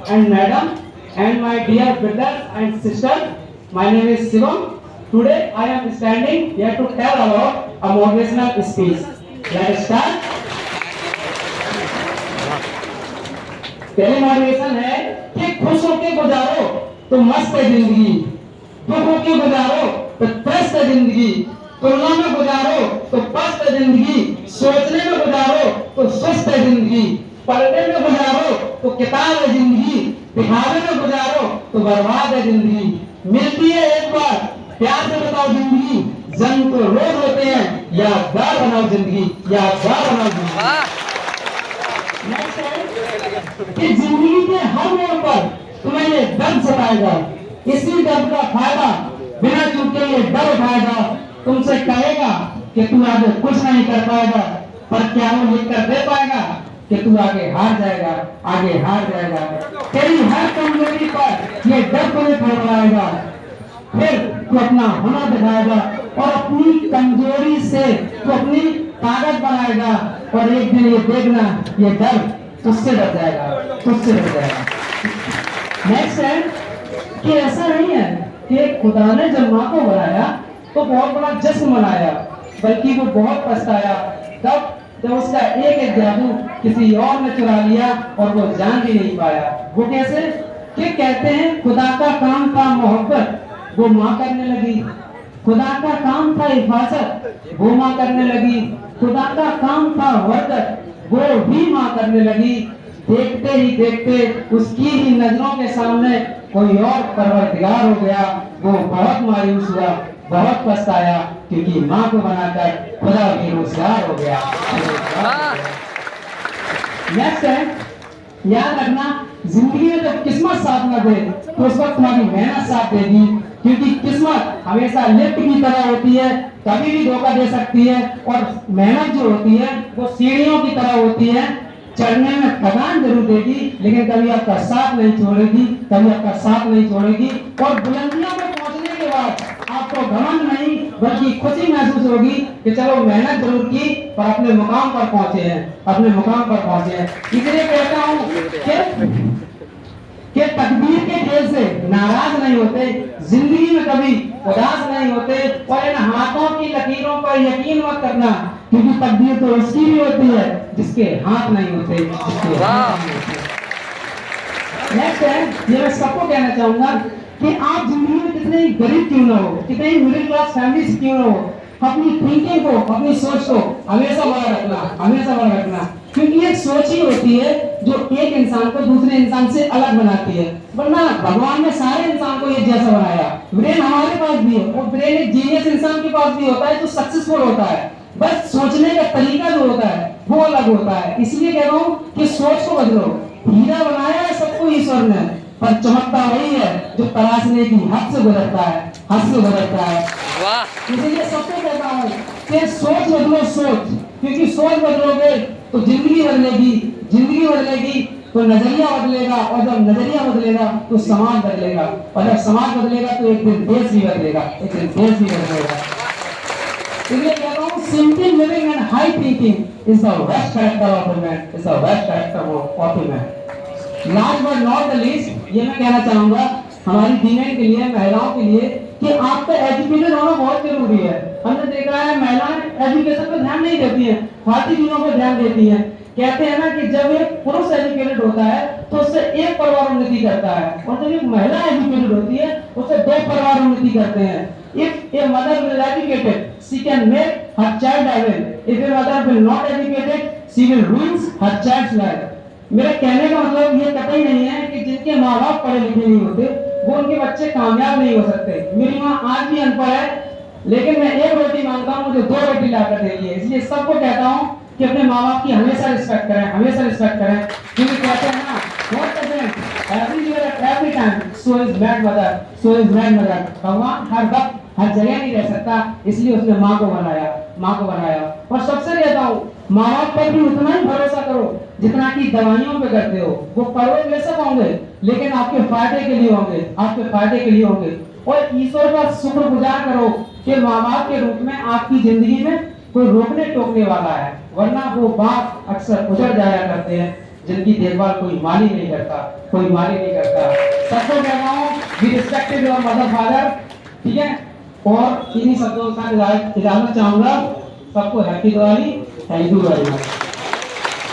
and madam and my dear brothers and sisters. My name is Shivam. Today I am standing here to tell about a motivational speech. Let's start. पहली motivation है कि खुश होके गुजारो तो मस्त है जिंदगी, दुख होके गुजारो तो त्रस्त है जिंदगी, तुलना में गुजारो तो पस्त है जिंदगी, सोचने में गुजारो तो सुस्त है जिंदगी, पढ़ने में गुजारो तो किताब है जिंदगी, दिखावे में गुजारो तो बर्बाद है जिंदगी। मिलती है एक बार, प्यार से बताओ जिंदगी, जन्म तो रोज होते हैं, यादगार बनाओ जिंदगी, यादगार बनाओ जिंदगी। कि जिंदगी के हर मोड़ पर तुम्हें ये दर्द सताएगा, इसी दर्द का फायदा बिना चूके ये डर उठाएगा, तुमसे कहेगा कि तू आगे कुछ नहीं कर पाएगा, पर क्या वो लिख कर दे पाएगा कि तू आगे हार जाएगा, आगे हार जाएगा। तेरी हर कमजोरी पर ये डर तुम्हें थोपड़ाएगा, फिर तू अपना हुनर दिखाएगा और अपनी कमजोरी से तू अपनी ताकत बनाएगा, और एक दिन ये देखना ये डर तुझसे डर जाएगा, तुझसे डर जाएगा। नेक्स्ट है कि ऐसा नहीं है कि खुदा ने जब माँ को बनाया तो बहुत बड़ा जश्न मनाया, बल्कि वो बहुत पछताया तब जब उसका एक जादू किसी और ने चुरा लिया और वो जान भी नहीं पाया। वो कैसे? कि कहते हैं खुदा का काम था मोहब्बत, वो माँ करने लगी। खुदा का काम था हिफाजत, वो माँ करने लगी। खुदा का काम था वर्दत, वो भी माँ करने लगी। देखते ही देखते उसकी ही नजरों के सामने कोई और परवरदिगार हो गया। वो बहुत मायूस हुआ, बहुत पछताया, क्योंकि माँ को बनाकर खुदा बेरोजगार हो गया। नेक्स्ट है, याद रखना जिंदगी में जब किस्मत साथ न दे तो उस वक्त तुम्हारी मेहनत साथ देगी, क्योंकि किस्मत हमेशा लिफ्ट की तरह होती है, कभी भी धोखा दे सकती है, और मेहनत जो होती है वो सीढ़ियों की तरह होती है, चढ़ने में थकान जरूर देगी लेकिन कभी आपका साथ नहीं छोड़ेगी, कभी आपका साथ नहीं छोड़ेगी। और बुलंदियों में पहुंचने के बाद आपको घमंड नहीं बल्कि खुशी महसूस होगी कि चलो मेहनत जरूर की पर अपने मुकाम पर पहुंचे हैं, अपने मुकाम पर पहुंचे हैं। इसलिए कहता हूँ कि तकदीर के खेल से नाराज नहीं होते, जिंदगी में कभी उदास नहीं होते, और इन हाथों की लकीरों पर यकीन मत करना, क्योंकि तकदीर तो उसकी भी होती है जिसके हाथ नहीं होते, जिसके हाथ नहीं होते। नेक्स्ट है, ये मैं सबको कहना चाहूंगा कि आप जिंदगी में कितने ही गरीब क्यों ना हो, कितने ही मिडिल क्लास फैमिली से क्यों ना हो, अपनी थिंकिंग को, अपनी सोच को हमेशा बड़ा रखना, हमेशा बड़ा रखना, क्योंकि एक सोच ही होती है जो एक इंसान को दूसरे इंसान से अलग बनाती है। वरना भगवान ने सारे इंसान को एक जैसा बनाया। ब्रेन हमारे पास भी है, और ब्रेन एक जीनियस इंसान के पास भी होता है जो सक्सेसफुल होता है, बस सोचने का तरीका जो होता है वो अलग होता है। इसलिए कह रहा हूँ कि सोच को बदलो। हीरा बनाया है सबको ईश्वर ने, पर चमकता वही है जो तराशने की हद से गुजरता है, हद से गुजरता है। इसलिए सबको कहता हूँ कि सोच बदलो, सोच, क्योंकि सोच बदलोगे तो जिंदगी बदलेगी, जिंदगी बदलेगी तो नजरिया बदलेगा, और जब नजरिया बदलेगा तो समाज बदलेगा, और जब समाज बदलेगा तो एक दिन देश भी बदलेगा, एक दिन देश भी बदलेगा। इसलिए कहता हूँ simple living and high thinking is the best character of man, is the best character of man. Last but not the least, ये मैं कहना चाहूंगा हमारी फीमेल के लिए, महिलाओं के लिए, कि आपका एजुकेटेड होना बहुत जरूरी है। हमने देखा है महिलाएं एजुकेशन पर ध्यान नहीं देती हैं, फालतू चीजों पर ध्यान देती हैं। कहते हैं ना कि जब एक पुरुष एजुकेटेड होता है तो उससे एक परिवार उन्नति करता है, और जब एक महिला एजुकेटेड होती है उससे दो परिवार उन्नति करते हैं। If a mother will educated, she can make her child able. If a mother will not educated, she will ruin her child's life. मेरा कहने का मतलब ये कतई नहीं है कि जिनके माँ बाप पढ़े लिखे नहीं होते वो उनके बच्चे कामयाब नहीं हो सकते। मेरी माँ आज भी अनपढ़ है, लेकिन मैं एक रोटी मांगता हूँ मुझे दो रोटी लाकर दे रही है। इसलिए सबको कहता हूँ कि अपने माँ बाप की हमेशा रिस्पेक्ट करें, हमेशा रिस्पेक्ट करें, क्योंकि कहते हैं ना every time so is mad mother, so is mad mother। भगवान हर वक्त हर जगह नहीं रह सकता, इसलिए उसने माँ को बनाया, माँ को बनाया। और सबसे कहता हूँ माँ बाप पर भी उतना ही भरोसा करो जितना कि दवाइयों पे करते हो। वो करोड़ बेशक होंगे लेकिन आपके फायदे के लिए होंगे, आपके फायदे के लिए होंगे। और ईश्वर का शुक्रगुजार करो कि माँ बाप के रूप में आपकी जिंदगी में कोई रोकने टोकने वाला है, वरना वो बाप अक्सर गुजर जाया करते हैं। जिनकी देखभाल कोई माली नहीं करता, कोई माली नहीं करता। सबको कह रहा हूँ we respected your mother father, ठीक है। और इन्हीं शब्दों के साथ इजाजत चाहूंगा। सबको happy Diwali. Thank you very much.